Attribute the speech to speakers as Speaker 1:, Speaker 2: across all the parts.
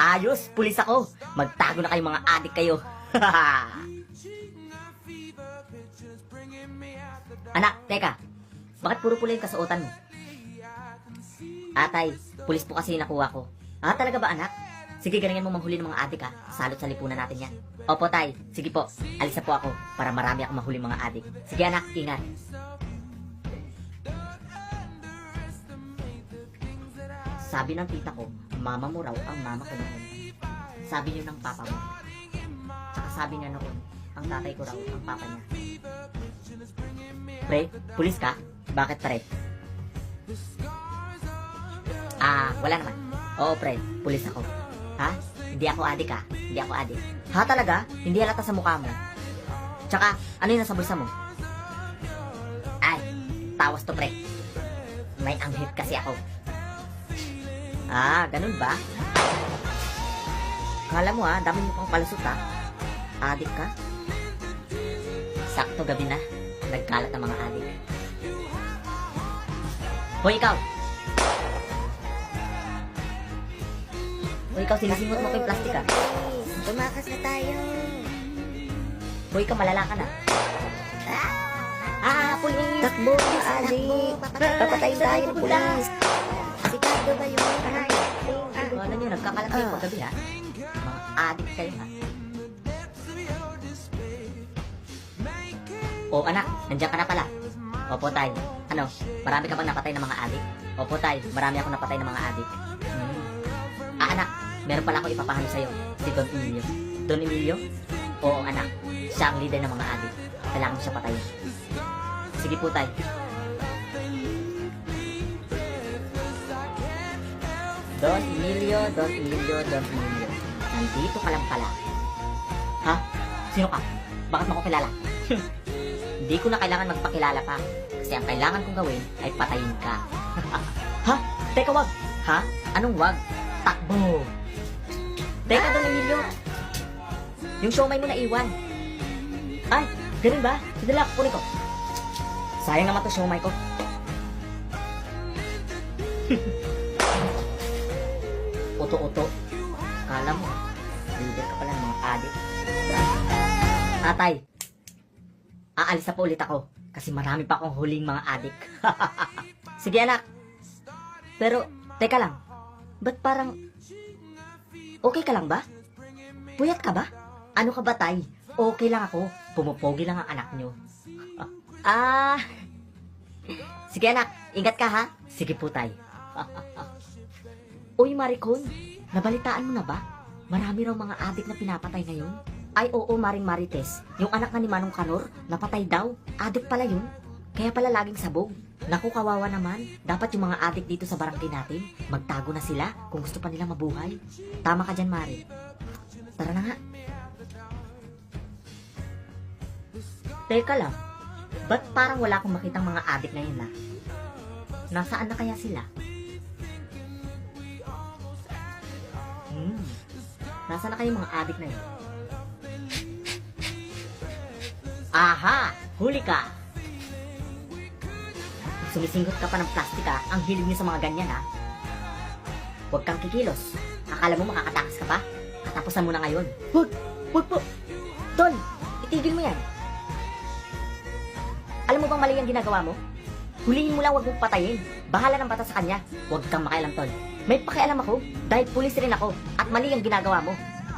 Speaker 1: Ayos, pulis ako. Magtago na kayo mga adik kayo. Anak, teka. Bakit puro pula yung kasuotan mo? Atay, pulis po kasi yung nakuha ko. Ah, talaga ba anak? Sige, galingan mo manghuli ng mga adik ha. Salot sa lipunan natin yan. Opo tay, sige po. Alis na po ako para marami akong mahuli mga adik. Sige anak, ingat. Sabi ng tita ko, mama mo raw ang mama ko noon. Sabi niyo ng papa mo. Tsaka sabi niya noon, ang tatay ko raw ang papa niya. Pre, pulis ka? Bakit pre? Ah, wala naman. Oo pre, pulis ako. Ha? Hindi ako adik ha? Hindi ako adik. Ha talaga? Hindi halata sa mukha mo. Tsaka, ano yung nasa bulsa mo? Ay, tawas to pre. May anghit kasi ako. Ah, ganun ba? Kala mo ha, dami mo pang palusot ha. Adik ka? Sakto gabi na. Nagkalat ang mga adik. Hoy ikaw! Hoy ikaw, sinisingot mo ko yung plastic ha.
Speaker 2: Tumakas na tayo.
Speaker 1: Hoy ikaw, malala ka na. Pulis!
Speaker 2: Takbo, Ali. Papatayin tayo ng pulis. Sigado ba yung
Speaker 1: Ano nyo, nagkakalat kayo paggabi ha? Mga adik kayo ha? O anak, nandiyan ka na pala. Opo tay. Ano, marami ka bang napatay ng mga adik? Opo tay, marami ako napatay ng mga adik. Anak, meron pala ako ipapahalo sa'yo. Si Don Emilio. Don Emilio? Oo anak, siya ang leader ng mga adik. Kailangan siya patayin. Sige po tay. Don Emilio, Don Emilio, Don Emilio. Nandito ka lang pala. Ha? Sino ka? Bakit mo ako kilala? Hindi ko na kailangan magpakilala pa. Kasi ang kailangan kong gawin ay patayin ka. Ha? Teka, wag. Ha? Anong wag? Takbo. Teka, Don Emilio. Yung siomay mo na iwan. Ay, ganun ba? Sadala, kunin ko. Sayang naman to siomay ko. Uto-uto. Kala mo, leader ka pala ng mga adik. Tatay, aalis na po ulit ako kasi marami pa akong huling mga adik. Sige anak. Pero, teka lang. Ba't parang okay ka lang ba? Puyat ka ba? Ano ka ba tay? Okay lang ako. Pumupogi lang ang anak nyo. Sige anak, ingat ka ha. Sige po tay. Uy Maricon, nabalitaan mo na ba? Marami raw mga adik na pinapatay ngayon. Ay oo Maring Marites, yung anak na ni Manong Kanor, napatay daw. Adik pala yun. Kaya pala laging sabog. Naku kawawa naman, dapat yung mga adik dito sa barangay natin, magtago na sila kung gusto pa nila mabuhay. Tama ka dyan Mari. Tara na nga. Teka lang, ba't parang wala akong makitang mga adik ngayon na? Nasaan na kaya sila? Nasaan na kayo mga adik na yun? Aha! Huli ka! Sumisingot ka pa ng plastic ha. Ang hilig niyo sa mga ganyan ha. Huwag kang kikilos. Akala mo makakatakas ka pa? Katapusan mo na ngayon. Huwag! Huwag po! Tol! Itigil mo yan. Alam mo bang mali ang ginagawa mo? Huliin mo lang, huwag mong patayin. Bahala ng bata sa kanya. Huwag kang makialam, Tol. May pakialam ako dahil pulis rin ako at mali ang ginagawa mo.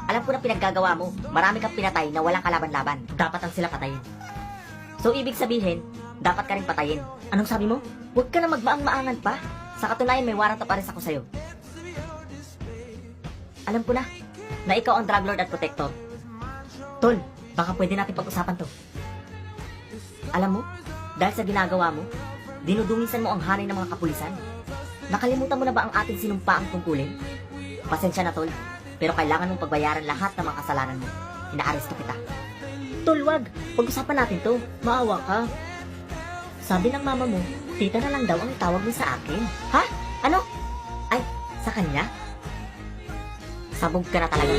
Speaker 1: Alam ko na pinaggagawa mo. Marami kang pinatay na walang kalaban-laban. Dapat ang sila patayin. So, ibig sabihin, dapat ka rin patayin. Anong sabi mo? Huwag ka na magmaang-maangan pa. Sa katunayan, may warrant of arrest ako sa'yo. Alam ko na ikaw ang drug lord at protector. Tol, baka pwede natin pag-usapan to. Alam mo, dahil sa ginagawa mo, dinudungisan mo ang hanay ng mga kapulisan. Nakalimutan mo na ba ang ating sinumpaang tungkulin? Pasensya na, Tol. Pero kailangan mong pagbayaran lahat ng mga kasalanan mo. Inaaresto kita. Tol, wag. Pag-usapan natin to. Maawa ka. Sabi ng mama mo, tita na lang daw ang tawag mo sa akin. Ha? Ano? Ay, sa kanya? Sabog ka na talaga.